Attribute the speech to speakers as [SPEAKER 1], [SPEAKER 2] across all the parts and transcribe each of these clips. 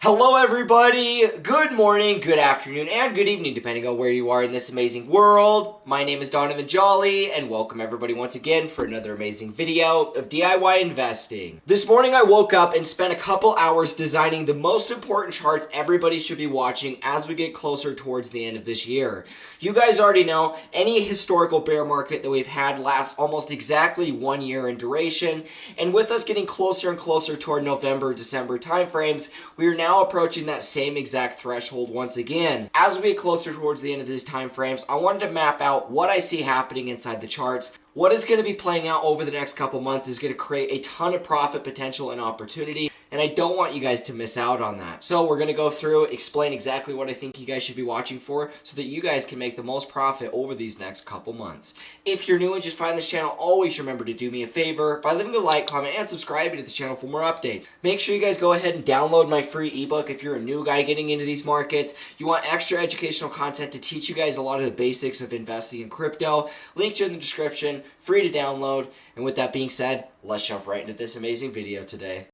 [SPEAKER 1] Hello everybody, good morning, good afternoon, and good evening depending on where you are in this amazing world. My name is Donovan Jolly and welcome everybody once again for another amazing video of DIY investing. This morning I woke up and spent a couple hours designing the most important charts everybody should be watching as we get closer towards the end of this year. You guys already know any historical bear market that we've had lasts almost exactly 1 year in duration, and with us getting closer and closer toward November, December timeframes, we are now approaching that same exact threshold once again. As we get closer towards the end of these time frames, I wanted to map out what I see happening inside the charts. What is going to be playing out over the next couple months is going to create a ton of profit potential and opportunity, and I don't want you guys to miss out on that. So we're going to go through, explain exactly what I think you guys should be watching for so that you guys can make the most profit over these next couple months. If you're new and just find this channel, always remember to do me a favor by leaving a like, comment, and subscribing to this channel for more updates. Make sure you guys go ahead and download my free ebook if you're a new guy getting into these markets. You want extra educational content to teach you guys a lot of the basics of investing in crypto. Links are in the description, free to download. And with that being said, let's jump right into this amazing video today.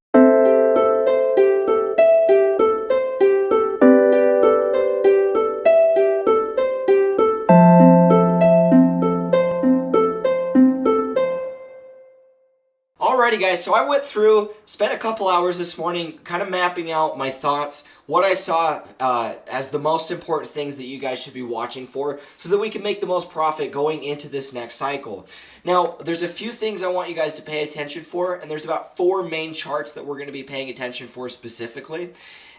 [SPEAKER 1] Alrighty guys, so I went through, spent a couple hours this morning kind of mapping out my thoughts, what I saw as the most important things that you guys should be watching for so that we can make the most profit going into this next cycle. Now, there's a few things I want you guys to pay attention for, and there's about 4 main charts that we're going to be paying attention for specifically.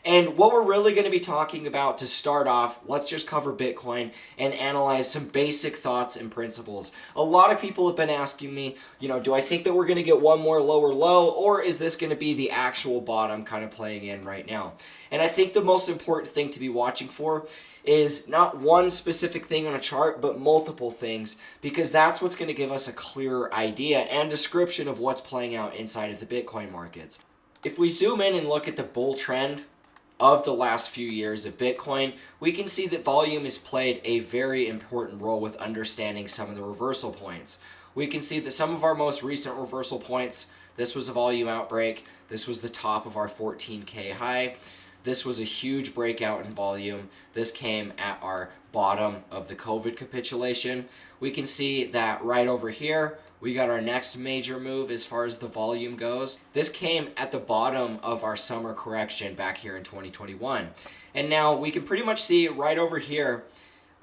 [SPEAKER 1] And what we're really going to be talking about to start off, let's just cover Bitcoin and analyze some basic thoughts and principles. A lot of people have been asking me, do I think that we're going to get one more lower low, or is this going to be the actual bottom kind of playing in right now? And I think the most important thing to be watching for is not one specific thing on a chart, but multiple things, because that's what's going to give us a clearer idea and description of what's playing out inside of the Bitcoin markets. If we zoom in and look at the bull trend of the last few years of Bitcoin, we can see that volume has played a very important role with understanding some of the reversal points. We can see that some of our most recent reversal points, this was a volume outbreak, this was the top of our 14K high, this was a huge breakout in volume, this came at our bottom of the COVID capitulation. We can see that right over here, we got our next major move as far as the volume goes. This came at the bottom of our summer correction back here in 2021. And now we can pretty much see right over here,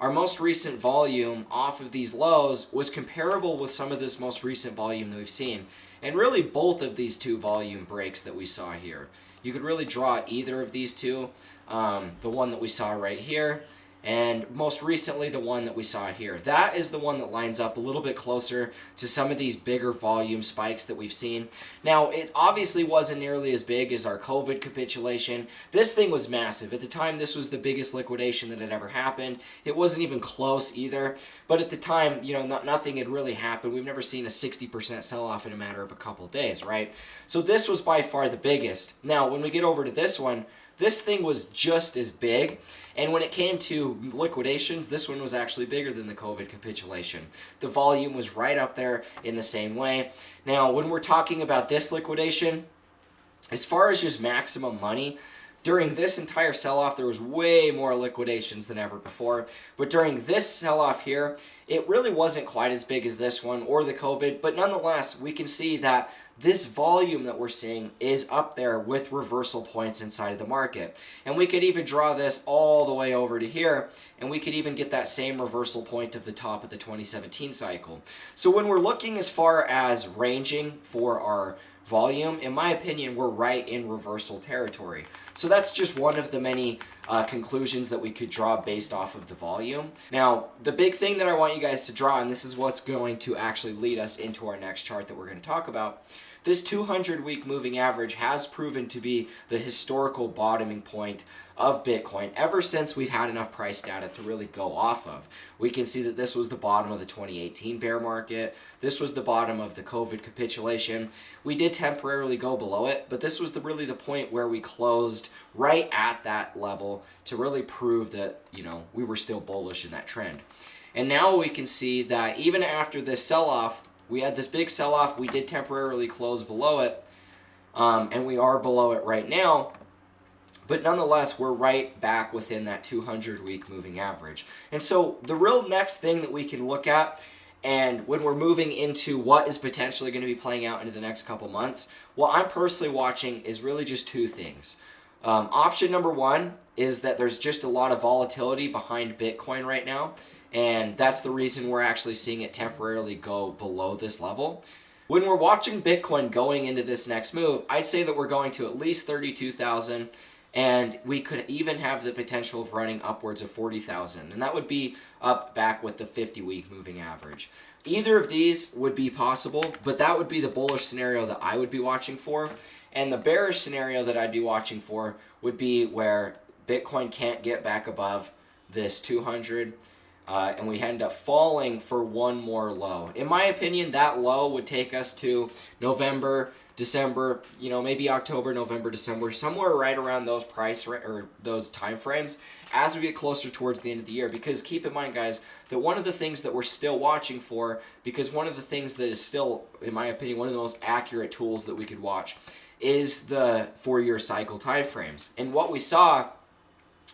[SPEAKER 1] our most recent volume off of these lows was comparable with some of this most recent volume that we've seen. And really both of these two volume breaks that we saw here. You could really draw either of these two, the one that we saw right here, and most recently the one that we saw here. That is the one that lines up a little bit closer to some of these bigger volume spikes that we've seen. Now, it obviously wasn't nearly as big as our COVID capitulation. This thing was massive. At the time, this was the biggest liquidation that had ever happened. It wasn't even close either. But at the time, nothing had really happened. We've never seen a 60% sell-off in a matter of a couple days, right? So this was by far the biggest. Now, when we get over to this one, this thing was just as big, and when it came to liquidations, this one was actually bigger than the COVID capitulation. The volume was right up there in the same way. Now, when we're talking about this liquidation, as far as just maximum money, during this entire sell-off, there was way more liquidations than ever before. But during this sell-off here, it really wasn't quite as big as this one or the COVID. But nonetheless, we can see that this volume that we're seeing is up there with reversal points inside of the market. And we could even draw this all the way over to here, and we could even get that same reversal point of the top of the 2017 cycle. So when we're looking as far as ranging for our volume, in my opinion, we're right in reversal territory. So that's just one of the many conclusions that we could draw based off of the volume. Now, the big thing that I want you guys to draw, and this is what's going to actually lead us into our next chart that we're going to talk about, this 200-week moving average has proven to be the historical bottoming point of Bitcoin ever since we've had enough price data to really go off of. We can see that this was the bottom of the 2018 bear market. This was the bottom of the COVID capitulation. We did temporarily go below it, but this was really the point where we closed right at that level to really prove that, we were still bullish in that trend. And now we can see that even after this sell-off, we had this big sell-off, we did temporarily close below it, and we are below it right now. But nonetheless, we're right back within that 200-week moving average. And so the real next thing that we can look at, and when we're moving into what is potentially going to be playing out into the next couple months, what I'm personally watching is really just two things. Option number one is that there's just a lot of volatility behind Bitcoin right now, and that's the reason we're actually seeing it temporarily go below this level. When we're watching Bitcoin going into this next move, I'd say that we're going to at least 32,000, and we could even have the potential of running upwards of 40,000, and that would be up back with the 50-week moving average. Either of these would be possible, but that would be the bullish scenario that I would be watching for, and the bearish scenario that I'd be watching for would be where Bitcoin can't get back above this 200, and we end up falling for one more low. In my opinion, that low would take us to November, December, maybe October, November, December, somewhere right around those or those time frames as we get closer towards the end of the year. Because keep in mind, guys, that one of the things that we're still watching for, because one of the things that is still, in my opinion, one of the most accurate tools that we could watch is the 4-year cycle time frames. And what we saw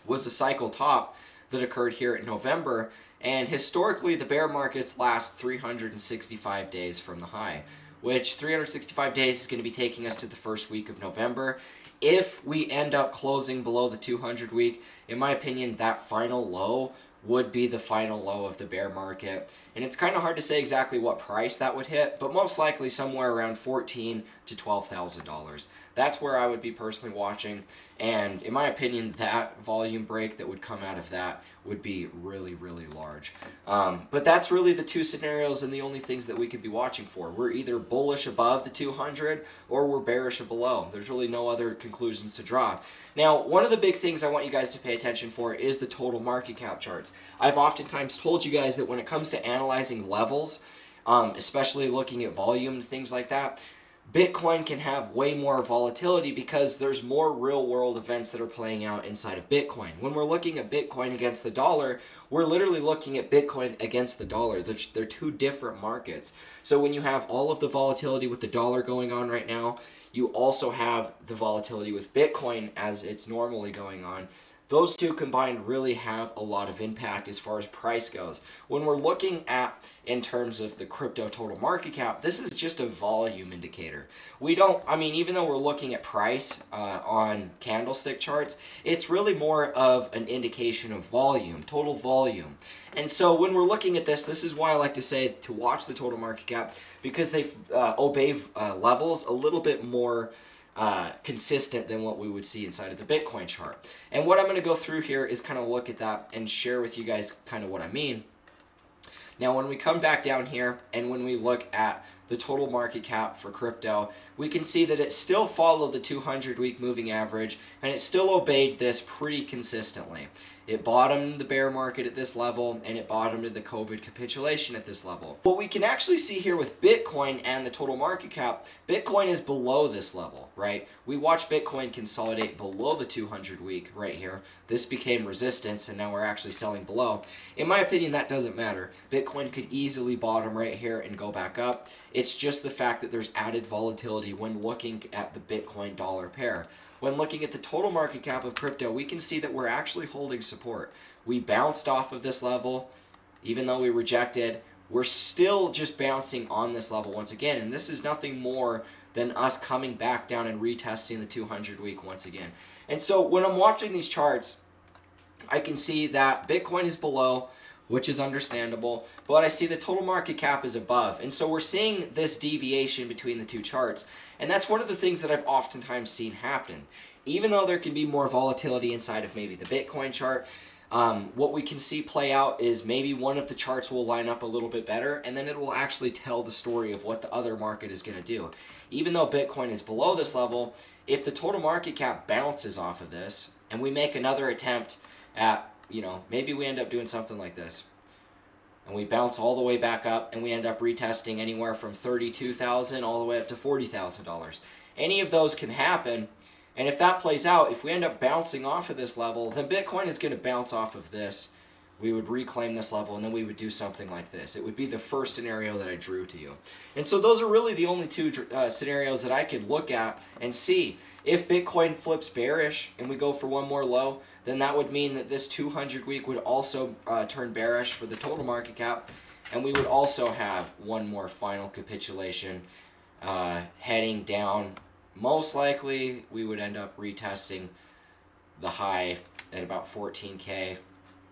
[SPEAKER 1] was a cycle top that occurred here in November, and historically the bear markets last 365 days from the high, which 365 days is going to be taking us to the first week of November. If we end up closing below the 200 week, in my opinion, that final low would be the final low of the bear market. And it's kind of hard to say exactly what price that would hit, but most likely somewhere around $14,000 to $12,000. That's where I would be personally watching. And in my opinion, that volume break that would come out of that would be really, really large. But that's really the two scenarios and the only things that we could be watching for. We're either bullish above the 200 or we're bearish below. There's really no other conclusions to draw. Now, one of the big things I want you guys to pay attention for is the total market cap charts. I've oftentimes told you guys that when it comes to analyzing levels, especially looking at volume and things like that, Bitcoin can have way more volatility because there's more real-world events that are playing out inside of Bitcoin. When we're looking at Bitcoin against the dollar, we're literally looking at Bitcoin against the dollar. They're two different markets. So when you have all of the volatility with the dollar going on right now, you also have the volatility with Bitcoin as it's normally going on. Those two combined really have a lot of impact as far as price goes. When we're looking at, in terms of the crypto total market cap, this is just a volume indicator. Even though we're looking at price on candlestick charts, it's really more of an indication of volume, total volume. And so when we're looking at this is why I like to say to watch the total market cap, because they obey levels a little bit more consistent than what we would see inside of the Bitcoin chart. And what I'm going to go through here is kind of look at that and share with you guys kind of what I mean. Now, when we come back down here and when we look at the total market cap for crypto, we can see that it still followed the 200-week moving average, and it still obeyed this pretty consistently. It bottomed the bear market at this level, and it bottomed in the COVID capitulation at this level. What we can actually see here with Bitcoin and the total market cap, Bitcoin is below this level, right? We watch Bitcoin consolidate below the 200-week right here. This became resistance, and now we're actually selling below. In my opinion, that doesn't matter. Bitcoin could easily bottom right here and go back up. It's just the fact that there's added volatility when looking at the Bitcoin dollar pair. When looking at the total market cap of crypto, we can see that we're actually holding support. We bounced off of this level, even though we rejected. We're still just bouncing on this level once again, and this is nothing more than us coming back down and retesting the 200-week once again. And so when I'm watching these charts, I can see that Bitcoin is below, which is understandable, but I see the total market cap is above. And so we're seeing this deviation between the two charts, and that's one of the things that I've oftentimes seen happen. Even though there can be more volatility inside of maybe the Bitcoin chart, what we can see play out is maybe one of the charts will line up a little bit better, and then it will actually tell the story of what the other market is going to do. Even though Bitcoin is below this level, if the total market cap bounces off of this, and we make another attempt at, maybe we end up doing something like this, and we bounce all the way back up, and we end up retesting anywhere from $32,000 all the way up to $40,000. Any of those can happen, and if that plays out, if we end up bouncing off of this level, then Bitcoin is going to bounce off of this we would reclaim this level, and then we would do something like this. It would be the first scenario that I drew to you. And so those are really the only two scenarios that I could look at and see. If Bitcoin flips bearish and we go for one more low, then that would mean that this 200 week would also turn bearish for the total market cap, and we would also have one more final capitulation heading down. Most likely, we would end up retesting the high at about 14K.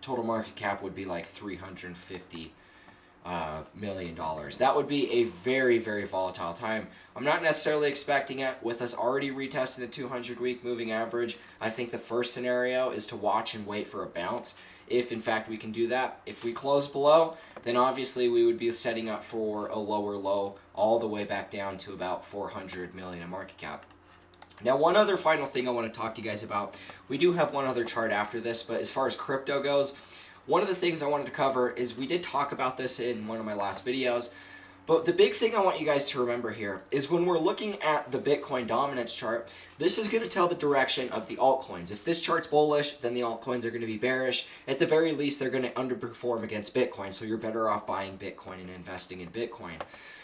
[SPEAKER 1] Total market cap would be like $350 million. That would be a very, very volatile time. I'm not necessarily expecting it with us already retesting the 200 week moving average. I think the first scenario is to watch and wait for a bounce. If in fact we can do that. If we close below, then obviously we would be setting up for a lower low all the way back down to about 400 million in market cap. Now, one other final thing I want to talk to you guys about. We do have one other chart after this, but as far as crypto goes, one of the things I wanted to cover is we did talk about this in one of my last videos, but the big thing I want you guys to remember here is when we're looking at the Bitcoin dominance chart, this is going to tell the direction of the altcoins. If this chart's bullish, then the altcoins are going to be bearish. At the very least, they're going to underperform against Bitcoin, so you're better off buying Bitcoin and investing in Bitcoin.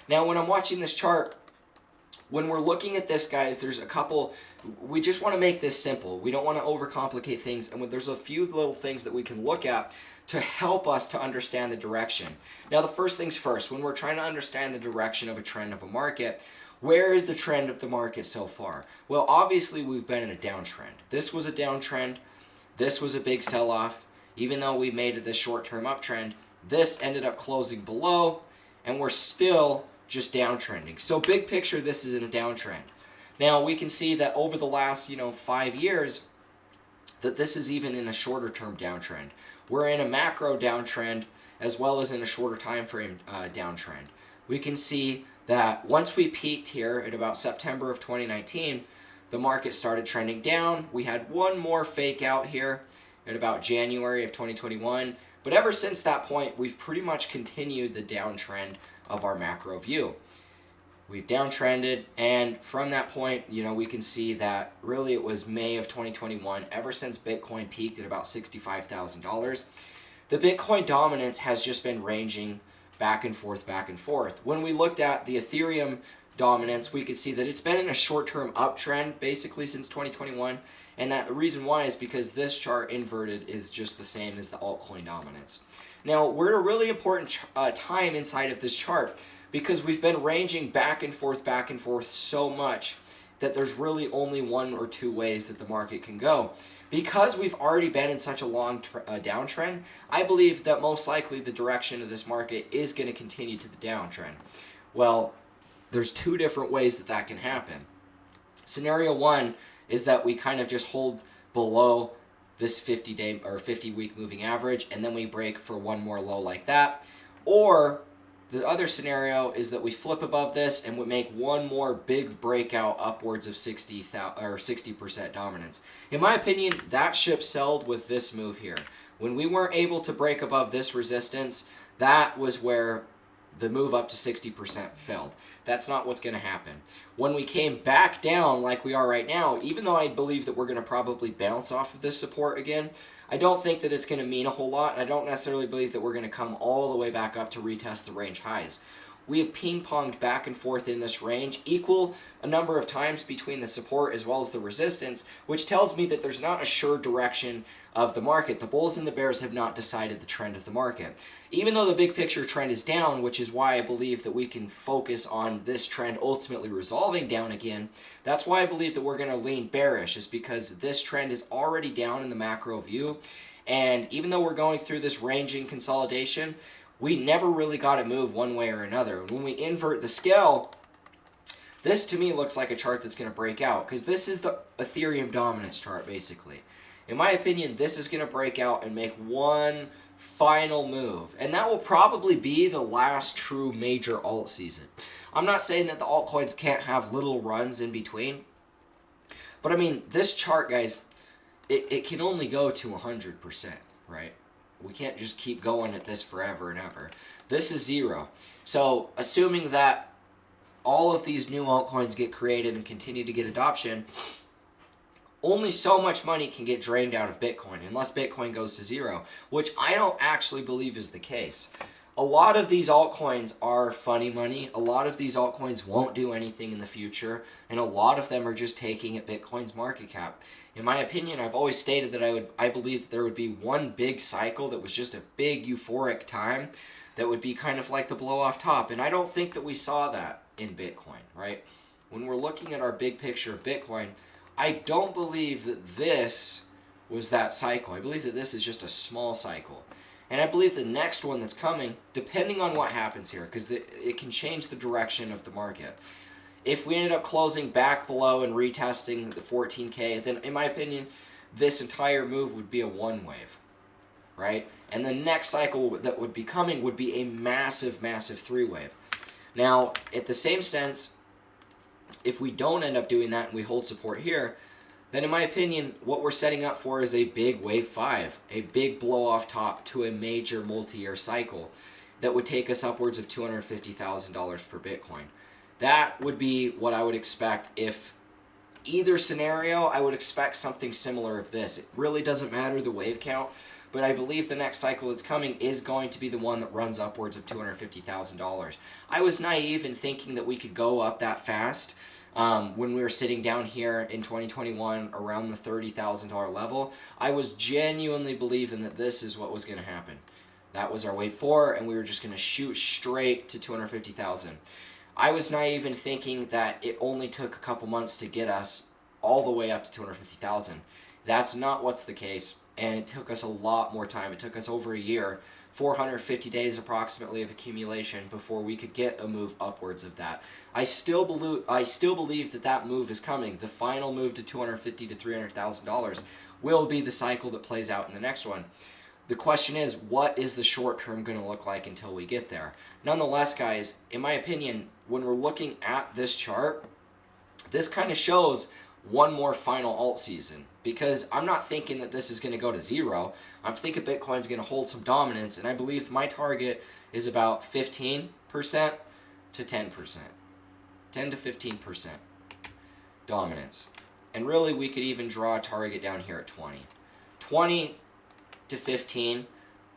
[SPEAKER 1] Now, when I'm watching this chart, when we're looking at this, guys, there's a couple, we just want to make this simple. We don't want to overcomplicate things, and there's a few little things that we can look at to help us to understand the direction. Now, the first things first, when we're trying to understand the direction of a trend of a market, where is the trend of the market so far? Well, obviously, we've been in a downtrend. This was a downtrend. This was a big sell-off. Even though we made it this short-term uptrend, this ended up closing below, and we're still just downtrending. So big picture, this is in a downtrend. Now, we can see that over the last, 5 years, that this is even in a shorter term downtrend. We're in a macro downtrend as well as in a shorter time frame downtrend. We can see that once we peaked here at about September of 2019, the market started trending down. We had one more fake out here at about January of 2021. But ever since that point, we've pretty much continued the downtrend of our macro view. We've downtrended, and from that point, we can see that really it was May of 2021, ever since Bitcoin peaked at about $65,000. The Bitcoin dominance has just been ranging back and forth, back and forth. When we looked at the Ethereum dominance, we could see that it's been in a short-term uptrend basically since 2021, and that the reason why is because this chart inverted is just the same as the altcoin dominance. Now, we're at a really important time inside of this chart because we've been ranging back and forth so much that there's really only one or two ways that the market can go. Because we've already been in such a long downtrend, I believe that most likely the direction of this market is going to continue to the downtrend. Well, there's two different ways that that can happen. Scenario one is that we kind of just hold below this 50-day or 50-week moving average, and then we break for one more low like that. Or the other scenario is that we flip above this and we make one more big breakout upwards of 60% dominance. In my opinion, that ship sailed with this move here. When we weren't able to break above this resistance, that was where the move up to 60% failed. That's not what's going to happen. When we came back down like we are right now, even though I believe that we're going to probably bounce off of this support again, I don't think that it's going to mean a whole lot. I don't necessarily believe that we're going to come all the way back up to retest the range highs. We have ping-ponged back and forth in this range, equal a number of times between the support as well as the resistance, which tells me that there's not a sure direction of the market. The bulls and the bears have not decided the trend of the market. Even though the big picture trend is down, which is why I believe that we can focus on this trend ultimately resolving down again, that's why I believe that we're going to lean bearish, is because this trend is already down in the macro view. And even though we're going through this ranging consolidation, we never really got to move one way or another. When we invert the scale, this to me looks like a chart that's going to break out, because this is the Ethereum dominance chart basically. In my opinion, this is going to break out and make one final move, and that will probably be the last true major alt season. I'm not saying that the altcoins can't have little runs in between, but I mean, this chart, guys, it can only go to 100%, right? We can't just keep going at this forever and ever. This is zero. So assuming that all of these new altcoins get created and continue to get adoption, only so much money can get drained out of Bitcoin unless Bitcoin goes to zero, which I don't actually believe is the case. A lot of these altcoins are funny money. A lot of these altcoins won't do anything in the future, and a lot of them are just taking at Bitcoin's market cap. In my opinion, I've always stated that I believe that there would be one big cycle that was just a big euphoric time that would be kind of like the blow off top, and I don't think that we saw that in Bitcoin, right? When we're looking at our big picture of Bitcoin, I don't believe that this was that cycle. I believe that this is just a small cycle. And I believe the next one that's coming, depending on what happens here, because it can change the direction of the market. If we ended up closing back below and retesting the 14K, then in my opinion, this entire move would be a one wave, right? And the next cycle that would be coming would be a massive, massive three wave. Now, at the same sense, if we don't end up doing that and we hold support here, then in my opinion, what we're setting up for is a big wave 5, a big blow off top to a major multi-year cycle that would take us upwards of $250,000 per Bitcoin. That would be what I would expect if either scenario. I would expect something similar of this. It really doesn't matter the wave count, but I believe the next cycle that's coming is going to be the one that runs upwards of $250,000. I was naive in thinking that we could go up that fast. When we were sitting down here in 2021 around the $30,000 level, I was genuinely believing that this is what was going to happen. That was our wave 4, and we were just going to shoot straight to 250,000. I was naive in thinking that it only took a couple months to get us all the way up to 250,000. That's not what's the case, and it took us a lot more time. It took us over a year, 450 days approximately of accumulation before we could get a move upwards of that. I still believe that that move is coming. The final move to $250,000 to $300,000 will be the cycle that plays out in the next one. The question is, what is the short term going to look like until we get there? Nonetheless, guys, in my opinion, when we're looking at this chart, this kind of shows one more final alt season, because I'm not thinking that this is going to go to zero. I'm thinking Bitcoin's going to hold some dominance, and I believe my target is about 15% to 10%. 10 to 15% dominance. And really, we could even draw a target down here at 20. 20 to 15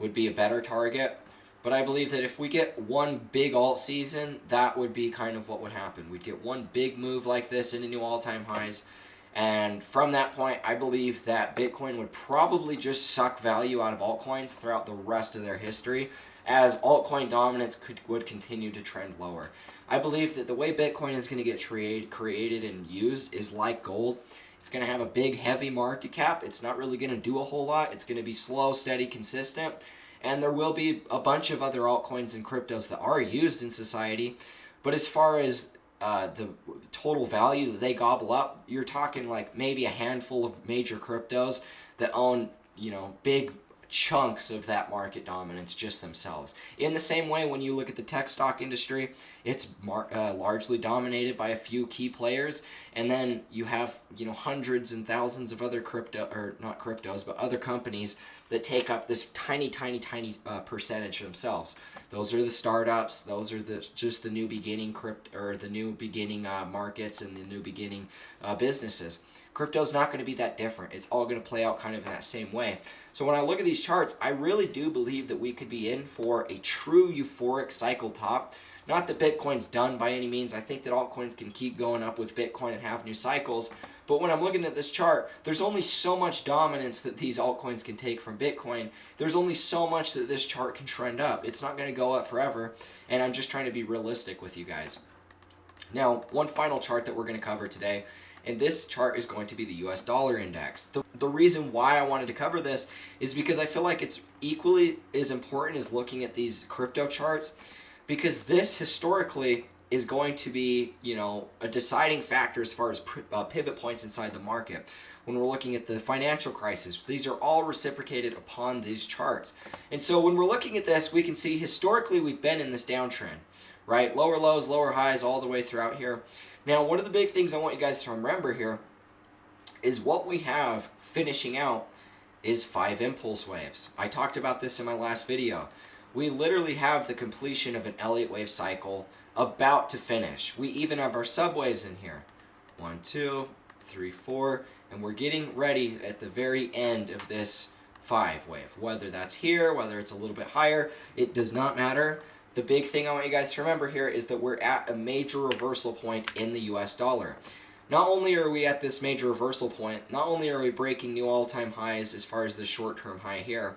[SPEAKER 1] would be a better target, but I believe that if we get one big alt season, that would be kind of what would happen. We'd get one big move like this into new all-time highs, and from that point, I believe that Bitcoin would probably just suck value out of altcoins throughout the rest of their history, as altcoin dominance would continue to trend lower. I believe that the way Bitcoin is going to get created and used is like gold. It's going to have a big, heavy market cap. It's not really going to do a whole lot. It's going to be slow, steady, consistent. And there will be a bunch of other altcoins and cryptos that are used in society. But as far as the total value that they gobble up, you're talking like maybe a handful of major cryptos that own, big chunks of that market dominance just themselves. In the same way, when you look at the tech stock industry, it's largely dominated by a few key players, and then you have hundreds and thousands of other not cryptos, but other companies that take up this tiny percentage themselves. Those are the startups. Those are just the new beginning the new beginning markets and the new beginning businesses. Crypto's not going to be that different. It's all going to play out kind of in that same way. So when I look at these charts, I really do believe that we could be in for a true euphoric cycle top. Not that Bitcoin's done by any means. I think that altcoins can keep going up with Bitcoin and have new cycles. But when I'm looking at this chart, there's only so much dominance that these altcoins can take from Bitcoin. There's only so much that this chart can trend up. It's not going to go up forever. And I'm just trying to be realistic with you guys. Now, one final chart that we're going to cover today, and this chart is going to be the US dollar index. The reason why I wanted to cover this is because I feel like it's equally as important as looking at these crypto charts, because this historically is going to be, a deciding factor as far as pivot points inside the market. When we're looking at the financial crisis, these are all reciprocated upon these charts. And so when we're looking at this, we can see historically we've been in this downtrend, right? Lower lows, lower highs all the way throughout here. Now, one of the big things I want you guys to remember here is what we have finishing out is 5 impulse waves. I talked about this in my last video. We literally have the completion of an Elliott wave cycle about to finish. We even have our subwaves in here. 1, 2, 3, 4. And we're getting ready at the very end of this 5 wave. Whether that's here, whether it's a little bit higher, it does not matter. The big thing I want you guys to remember here is that we're at a major reversal point in the US dollar. Not only are we at this major reversal point, not only are we breaking new all-time highs as far as the short-term high here,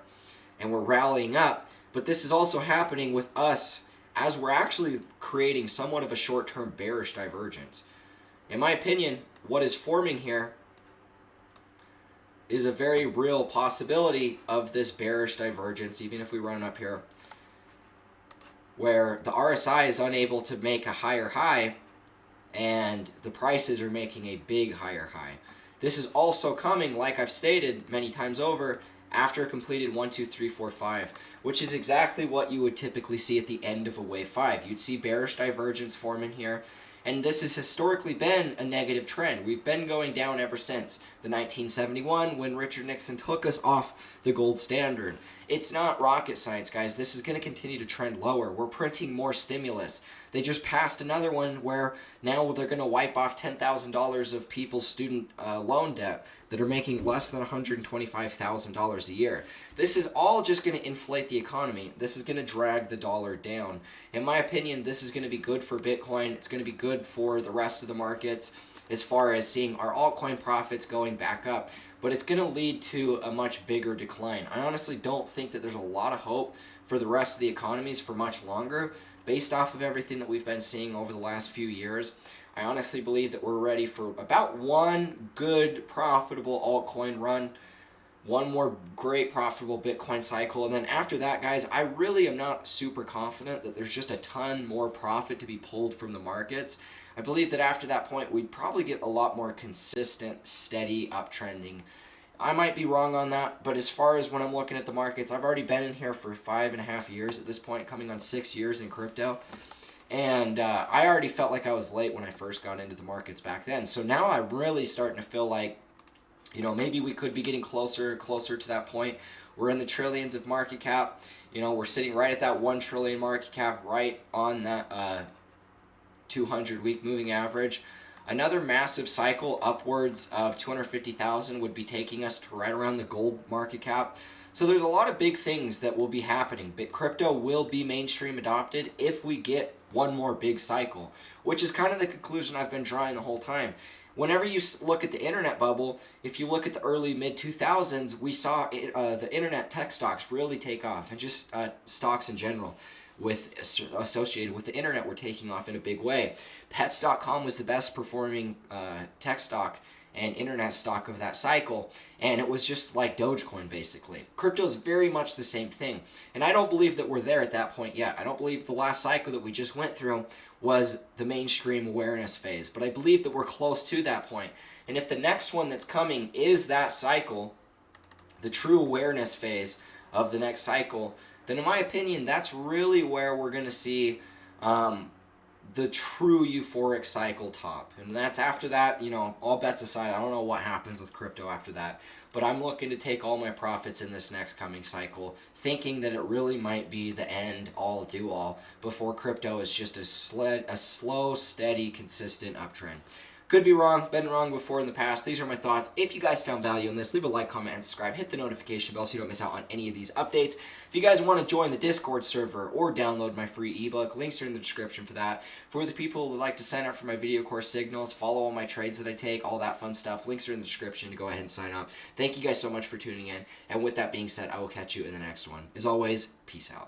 [SPEAKER 1] and we're rallying up, but this is also happening with us as we're actually creating somewhat of a short-term bearish divergence. In my opinion, what is forming here is a very real possibility of this bearish divergence, even if we run up here, where the RSI is unable to make a higher high and the prices are making a big higher high. This is also coming, like I've stated many times over, after a completed 1, 2, 3, 4, 5, which is exactly what you would typically see at the end of a wave 5. You'd see bearish divergence forming here, and this has historically been a negative trend. We've been going down ever since the 1971 when Richard Nixon took us off the gold standard. It's not rocket science, guys. This is going to continue to trend lower. We're printing more stimulus. They just passed another one where now they're going to wipe off $10,000 of people's student loan debt that are making less than $125,000 a year. This is all just going to inflate the economy. This is going to drag the dollar down. In my opinion, this is going to be good for Bitcoin. It's going to be good for the rest of the markets as far as seeing our altcoin profits going back up. But it's going to lead to a much bigger decline. I honestly don't think that there's a lot of hope for the rest of the economies for much longer. Based off of everything that we've been seeing over the last few years, I honestly believe that we're ready for about one good profitable altcoin run, one more great profitable Bitcoin cycle, and then after that, guys, I really am not super confident that there's just a ton more profit to be pulled from the markets. I believe that after that point, we'd probably get a lot more consistent, steady uptrending. I might be wrong on that, but as far as when I'm looking at the markets, I've already been in here for 5.5 years at this point, coming on 6 years in crypto. And I already felt like I was late when I first got into the markets back then. So now I'm really starting to feel like, you know, maybe we could be getting closer and closer to that point. We're in the trillions of market cap. You know, we're sitting right at that 1 trillion market cap, right on that 200-week moving average. Another massive cycle upwards of 250,000 would be taking us to right around the gold market cap. So there's a lot of big things that will be happening. But crypto will be mainstream adopted if we get one more big cycle, which is kind of the conclusion I've been drawing the whole time. Whenever you look at the internet bubble, if you look at the early mid-2000s, we saw the internet tech stocks really take off, and just stocks in general associated with the internet were taking off in a big way. Pets.com was the best performing tech stock and internet stock of that cycle, and it was just like Dogecoin basically. Crypto is very much the same thing, and I don't believe that we're there at that point yet. I don't believe the last cycle that we just went through was the mainstream awareness phase, but I believe that we're close to that point. And if the next one that's coming is that cycle, the true awareness phase of the next cycle, then in my opinion, that's really where we're going to see the true euphoric cycle top. And that's after that, you know, all bets aside, I don't know what happens with crypto after that, but I'm looking to take all my profits in this next coming cycle, thinking that it really might be the end all do all before crypto is just a slow, steady, consistent uptrend. Could be wrong, been wrong before in the past. These are my thoughts. If you guys found value in this, leave a like, comment, and subscribe. Hit the notification bell so you don't miss out on any of these updates. If you guys want to join the Discord server or download my free ebook, links are in the description for that. For the people who would like to sign up for my video course signals, follow all my trades that I take, all that fun stuff, links are in the description to go ahead and sign up. Thank you guys so much for tuning in. And with that being said, I will catch you in the next one. As always, peace out.